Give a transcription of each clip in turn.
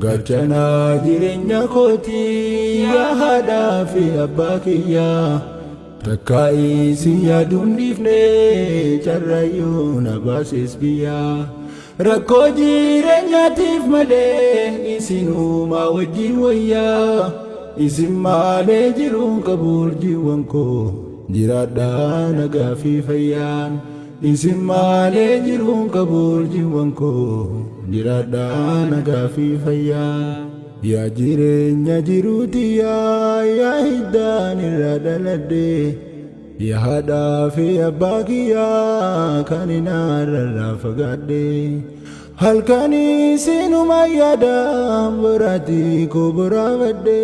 Gaachana jireenya kootii yaa haadhaa fi abbaa kiyyaa takkaa isin yaaduun dhiifnee carraayyuu na baases biyyaa rakkoo jireenyaatiif malee isin uumaa wajjin wayyaa isin malee jiruun qabu urjiiwwan koo jiraadhaa nagaa fi fayyaan isin malee jiruun qabu urjiiwwan koo jiraadhaa nagaa fi fayyaan yaa jireenya jiruuti yaa hiddaan irraa dhaladhe yaa haadhaa fi abbaa kiyyaa kan inaarraa fagaadhe halkan isinuma yaadaan boraatii koo boraafadhe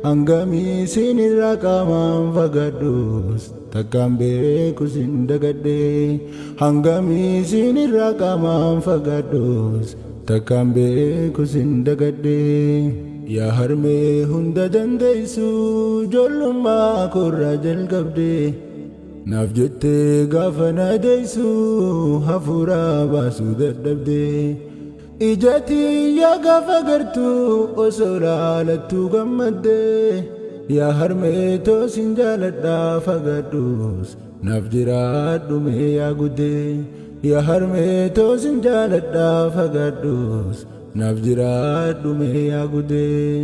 hangamii isin irraa qaamaan fagaadhus takkaan beeku sin dagadhe hangamii isin irraa qaamaan fagaadhus takkaan beeku sin dagadhe yaa harmee hunda dandeessu ijoollummaa koorraa jalqabde naaf jettee gaafa na deessu hafuuraa baasuu dadhabde ija tiyyaa gaafa gartuu osoo laalattuu gammadde yaa harmee toosin jaaladhaa fagaadhus naaf jiraadhu mee yaa guddee yaa harmee toosin jaaladhaa fagaadhus naaf jiraadhu mee yaa guddee